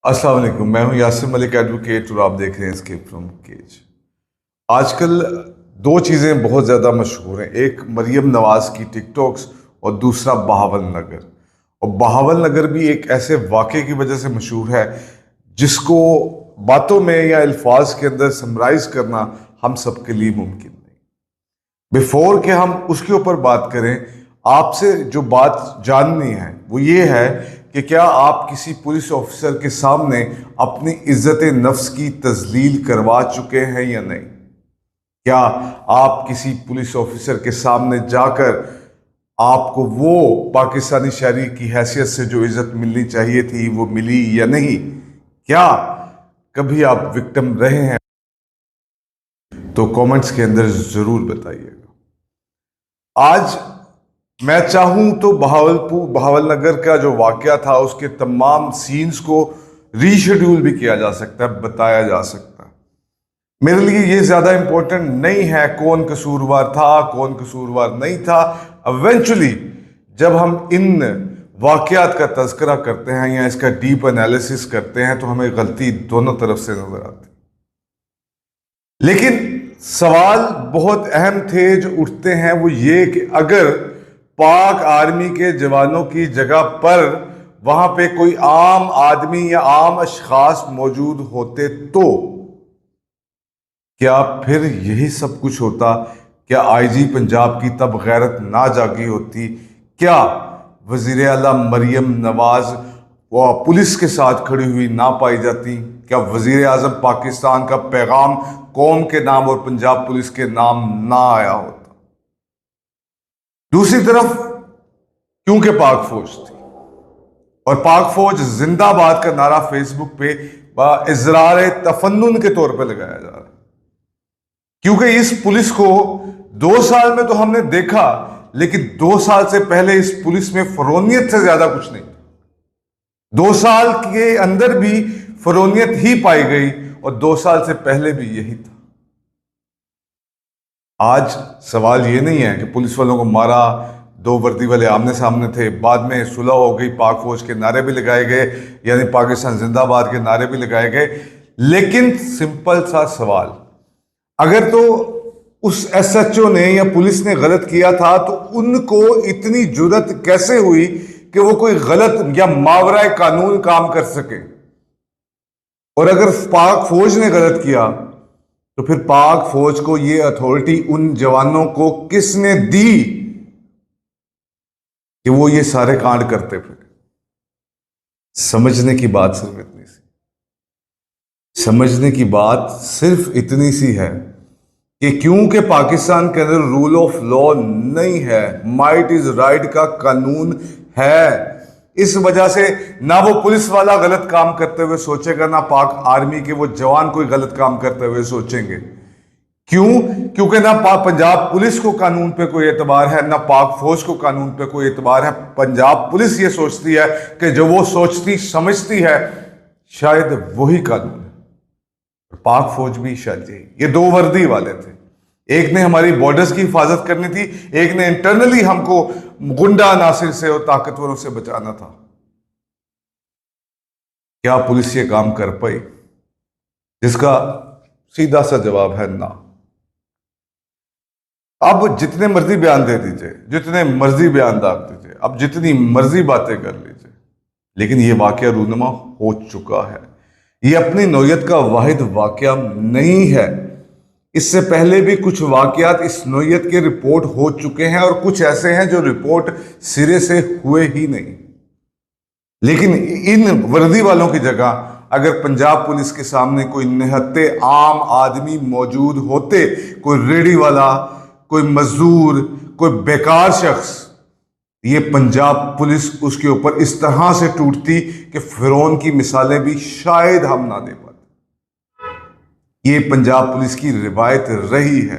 अस्सलाम वालेकुम। मैं हूं यासिर मलिक एडवोकेट और आप देख रहे हैं एस्केप फ्रॉम केज। आजकल दो चीज़ें बहुत ज़्यादा मशहूर हैं, एक मरियम नवाज की टिकटॉक्स और दूसरा बहावल नगर। और बहावल नगर भी एक ऐसे वाक़े की वजह से मशहूर है जिसको बातों में या अल्फाज के अंदर समराइज करना हम सबके लिए मुमकिन नहीं। बिफोर के हम उसके ऊपर बात करें, आपसे जो बात जाननी है वो ये है कि क्या आप किसी पुलिस ऑफिसर के सामने अपनी इज्जत नफ्स की तजलील करवा चुके हैं या नहीं। क्या आप किसी पुलिस ऑफिसर के सामने जाकर आपको वो पाकिस्तानी शहरी की हैसियत से जो इज्जत मिलनी चाहिए थी वो मिली या नहीं। क्या कभी आप विक्टिम रहे हैं? तो कमेंट्स के अंदर जरूर बताइएगा। आज मैं चाहूं तो बहावल नगर का जो वाकया था उसके तमाम सीन्स को रीशेड्यूल भी किया जा सकता है, बताया जा सकता है। मेरे लिए ये ज्यादा इंपॉर्टेंट नहीं है कौन कसूरवार था कौन कसूरवार नहीं था। इवेंचुअली जब हम इन वाकयात का तज़किरा करते हैं या इसका डीप एनालिसिस करते हैं तो हमें गलती दोनों तरफ से नजर आती। लेकिन सवाल बहुत अहम थे जो उठते हैं, वो ये कि अगर पाक आर्मी के जवानों की जगह पर वहां पे कोई आम आदमी या आम अशखास मौजूद होते तो क्या फिर यही सब कुछ होता? क्या आईजी पंजाब की तब गैरत ना जागी होती? क्या वजीर आला मरियम नवाज वो पुलिस के साथ खड़ी हुई ना पाई जाती? क्या वजीर आजम पाकिस्तान का पैगाम कौम के नाम और पंजाब पुलिस के नाम ना आया होता? दूसरी तरफ क्योंकि पाक फौज थी और पाक फौज जिंदाबाद का नारा फेसबुक पे इजरार तफन्नुन के तौर पे लगाया जा रहा है, क्योंकि इस पुलिस को 2 साल में तो हमने देखा, लेकिन 2 साल से पहले इस पुलिस में फरोनियत से ज्यादा कुछ नहीं। 2 साल के अंदर भी फरोनियत ही पाई गई और 2 साल से पहले भी यही था। आज सवाल ये नहीं है कि पुलिस वालों को मारा, दो वर्दी वाले आमने सामने थे, बाद में सुलह हो गई, पाक फौज के नारे भी लगाए गए, यानी पाकिस्तान जिंदाबाद के नारे भी लगाए गए। लेकिन सिंपल सा सवाल, अगर तो उस एसएचओ ने या पुलिस ने गलत किया था तो उनको इतनी जुर्रत कैसे हुई कि वो कोई गलत या मावराए कानून काम कर सके? और अगर पाक फौज ने गलत किया तो फिर पाक फौज को ये अथॉरिटी उन जवानों को किसने दी कि वो ये सारे कांड करते फिर? समझने की बात सिर्फ इतनी सी, समझने की बात सिर्फ इतनी सी है कि क्योंकि पाकिस्तान के अंदर रूल ऑफ लॉ नहीं है, माइट इज राइट का कानून है, इस वजह से ना वो पुलिस वाला गलत काम करते हुए सोचेगा, ना पाक आर्मी के वो जवान कोई गलत काम करते हुए सोचेंगे। क्यों? क्योंकि ना पंजाब पुलिस को कानून पे कोई एतबार है, ना पाक फौज को कानून पे कोई एतबार है। पंजाब पुलिस ये सोचती है कि जो वो सोचती समझती है शायद वही कानून है। पाक फौज भी शायद यही, ये दो वर्दी वाले थे, एक ने हमारी बॉर्डर्स की हिफाजत करनी थी, एक ने इंटरनली हमको गुंडा नासिर से और ताकतवरों से बचाना था। क्या पुलिस ये काम कर पाई? जिसका सीधा सा जवाब है ना। अब जितने मर्जी बयान दे दीजिए, जितने मर्जी बयान दाग दीजिए, अब जितनी मर्जी बातें कर लीजिए, लेकिन ये वाकया रूनुमा हो चुका है। ये अपनी नौयत का वाहिद वाकया नहीं है। इससे पहले भी कुछ वाकयात इस नौयत के रिपोर्ट हो चुके हैं और कुछ ऐसे हैं जो रिपोर्ट सिरे से हुए ही नहीं। लेकिन इन वर्दी वालों की जगह अगर पंजाब पुलिस के सामने कोई निहत्ते आम आदमी मौजूद होते, कोई रेडी वाला, कोई मजदूर, कोई बेकार शख्स, ये पंजाब पुलिस उसके ऊपर इस तरह से टूटती कि फिरौन की मिसालें भी शायद हम ना दे पाते। ये पंजाब पुलिस की रिवायत रही है।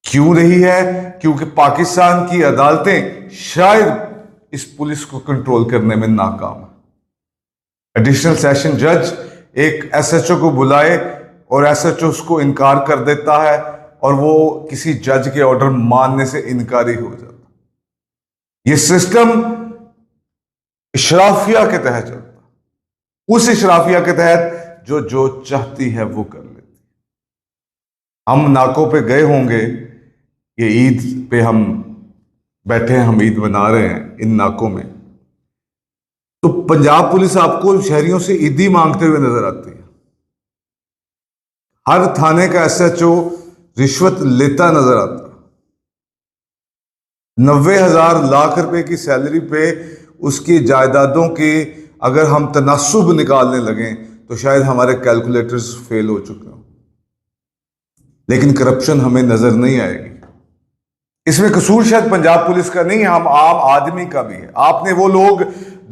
क्यों रही है? क्योंकि पाकिस्तान की अदालतें शायद इस पुलिस को कंट्रोल करने में नाकाम है। एडिशनल सेशन जज एक एसएचओ को बुलाए और एसएचओ उसको इनकार कर देता है और वो किसी जज के ऑर्डर मानने से इनकारी हो जाता है। ये सिस्टम इशराफिया के तहत चलता है। उस इशराफिया के तहत जो जो चाहती है वो कर लेती। हम नाकों पे गए होंगे, ये ईद पे हम बैठे हैं, हम ईद मना रहे हैं इन नाकों में, तो पंजाब पुलिस आपको शहरियों से ईदी मांगते हुए नजर आती है। हर थाने का एसएचओ रिश्वत लेता नजर आता है। 90,000 लाख रुपए की सैलरी पे उसकी जायदादों की अगर हम तनासुब निकालने लगें तो शायद हमारे कैलकुलेटर्स फेल हो चुके हों, लेकिन करप्शन हमें नजर नहीं आएगी। इसमें कसूर शायद पंजाब पुलिस का नहीं है, हम आम आदमी का भी है। आपने वो लोग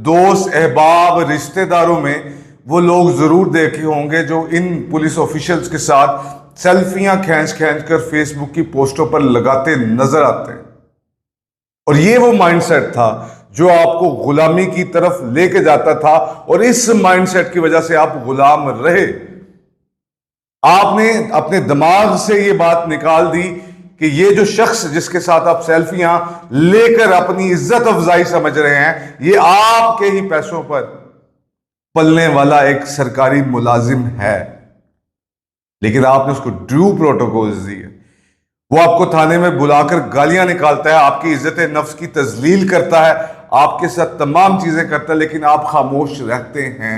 दोस्त, अहबाब, रिश्तेदारों में वो लोग जरूर देखे होंगे जो इन पुलिस ऑफिशियल्स के साथ सेल्फियां खींच खींच कर फेसबुक की पोस्टों पर लगाते नजर आते हैं। और ये वो माइंडसेट था जो आपको गुलामी की तरफ लेके जाता था, और इस माइंडसेट की वजह से आप गुलाम रहे। आपने अपने दिमाग से ये बात निकाल दी कि ये जो शख्स जिसके साथ आप सेल्फियां लेकर अपनी इज्जत अफजाई समझ रहे हैं, ये आपके ही पैसों पर पलने वाला एक सरकारी मुलाजिम है। लेकिन आपने उसको ड्यू प्रोटोकॉल्स दिए। वो आपको थाने में बुलाकर गालियां निकालता है, आपकी इज्जत नफ्स की तजलील करता है, आपके साथ तमाम चीजें करता है, लेकिन आप खामोश रहते हैं।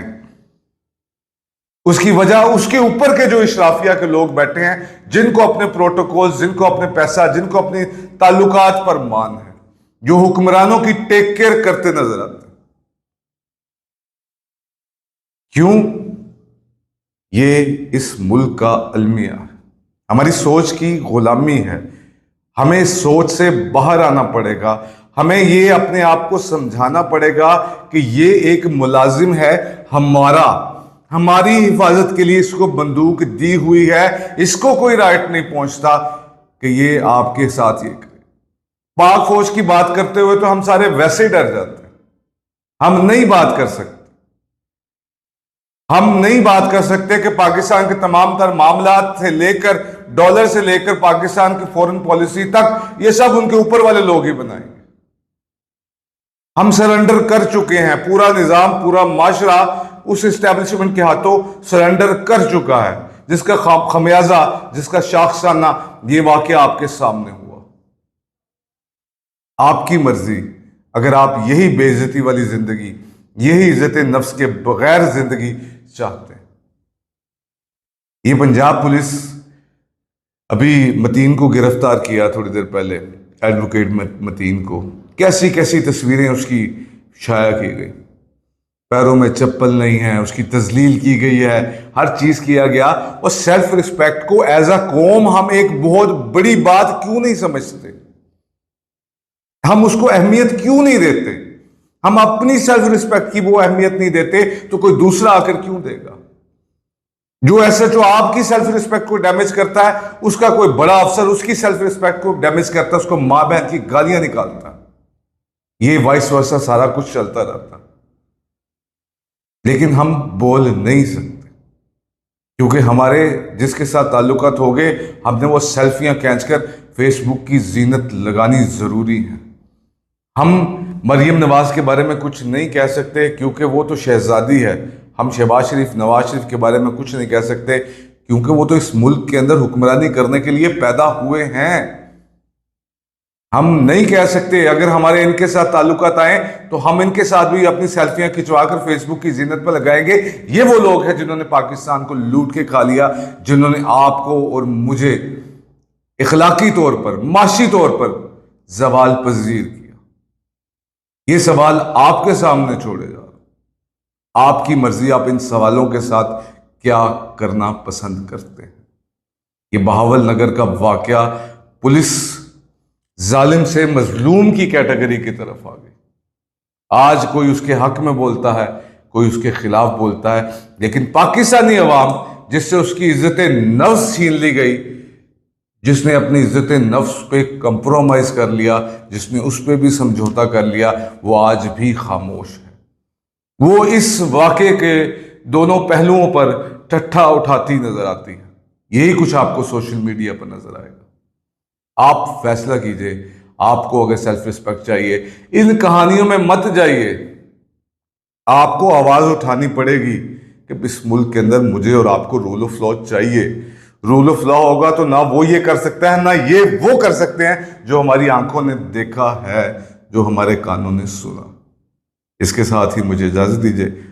उसकी वजह उसके ऊपर के जो इशराफिया के लोग बैठे हैं, जिनको अपने प्रोटोकॉल, जिनको अपने पैसा, जिनको अपने ताल्लुकात पर मान है, जो हुक्मरानों की टेक केयर करते नजर आते हैं। क्यों? ये इस मुल्क का अलमिया है, हमारी सोच की गुलामी है। हमें इस सोच से बाहर आना पड़ेगा। हमें ये अपने आप को समझाना पड़ेगा कि ये एक मुलाजिम है हमारा, हमारी हिफाजत के लिए इसको बंदूक दी हुई है, इसको कोई राइट नहीं पहुंचता कि ये आपके साथ ये करे। पाक फौज की बात करते हुए तो हम सारे वैसे ही डर जाते हैं। हम नहीं बात कर सकते, हम नहीं बात कर सकते कि पाकिस्तान के तमाम तर मामलात से लेकर, डॉलर से लेकर पाकिस्तान की फॉरेन पॉलिसी तक, ये सब उनके ऊपर वाले लोग ही बनाएंगे। हम सरेंडर कर चुके हैं, पूरा निजाम, पूरा माशरा उस एस्टेब्लिशमेंट के हाथों सरेंडर कर चुका है, जिसका खमियाजा, जिसका शाखसाना ये वाकया आपके सामने हुआ। आपकी मर्जी, अगर आप यही बेइज्जती वाली जिंदगी, यही इज्जत नफ्स के बगैर जिंदगी चाहते हैं। ये पंजाब पुलिस अभी मतीन को गिरफ्तार किया थोड़ी देर पहले, एडवोकेट मतीन को, कैसी कैसी तस्वीरें उसकी शाया की गई, पैरों में चप्पल नहीं है, उसकी तजलील की गई है, हर चीज किया गया। और सेल्फ रिस्पेक्ट को एज अ कौम हम एक बहुत बड़ी बात क्यों नहीं समझते? हम उसको अहमियत क्यों नहीं देते? हम अपनी सेल्फ रिस्पेक्ट की वो अहमियत नहीं देते तो कोई दूसरा आकर क्यों देगा? जो एसएचओ आपकी सेल्फ रिस्पेक्ट को डैमेज करता है, उसका कोई बड़ा अफसर उसकी सेल्फ रिस्पेक्ट को डैमेज करता है, उसको मां बहन की गालियां निकालता है। ये वाइस वर्सा सारा कुछ चलता रहता, लेकिन हम बोल नहीं सकते क्योंकि हमारे जिसके साथ ताल्लुकात हो गए, हमने वो सेल्फियां खींचकर फेसबुक की जीनत लगानी जरूरी है। हम मरियम नवाज के बारे में कुछ नहीं कह सकते क्योंकि वो तो शहजादी है। हम शहबाज शरीफ, नवाज शरीफ के बारे में कुछ नहीं कह सकते क्योंकि वो तो इस मुल्क के अंदर हुक्मरानी करने के लिए पैदा हुए हैं। हम नहीं कह सकते, अगर हमारे इनके साथ ताल्लुकात आए तो हम इनके साथ भी अपनी सेल्फियां खिंचवाकर फेसबुक की जीनत पर लगाएंगे। ये वो लोग हैं जिन्होंने पाकिस्तान को लूट के खा लिया, जिन्होंने आपको और मुझे इखलाकी तौर पर, माशी तौर पर जवाल पजीर किया। ये सवाल आपके सामने छोड़े जा रहे, आपकी मर्जी, आप इन सवालों के साथ क्या करना पसंद करते हैं। ये बहावल नगर का वाकया पुलिस जालिम से मजलूम की कैटेगरी की तरफ आ गई। आज कोई उसके हक में बोलता है, कोई उसके खिलाफ बोलता है, लेकिन पाकिस्तानी अवाम जिससे उसकी इज्जत नफ्स छीन ली गई, जिसने अपनी इज्जत नफ्स पे कंप्रोमाइज कर लिया, जिसने उस पर भी समझौता कर लिया, वो आज भी खामोश है। वो इस वाक़े के दोनों पहलुओं पर ठट्ठा उठाती नजर आती है। यही कुछ आपको सोशल मीडिया पर नजर आएगा। आप फैसला कीजिए, आपको अगर सेल्फ रिस्पेक्ट चाहिए, इन कहानियों में मत जाइए। आपको आवाज उठानी पड़ेगी कि इस मुल्क के अंदर मुझे और आपको रूल ऑफ लॉ चाहिए। रूल ऑफ लॉ होगा तो ना वो ये कर सकता है, ना ये वो कर सकते हैं जो हमारी आंखों ने देखा है, जो हमारे कानों ने सुना। इसके साथ ही मुझे इजाजत दीजिए।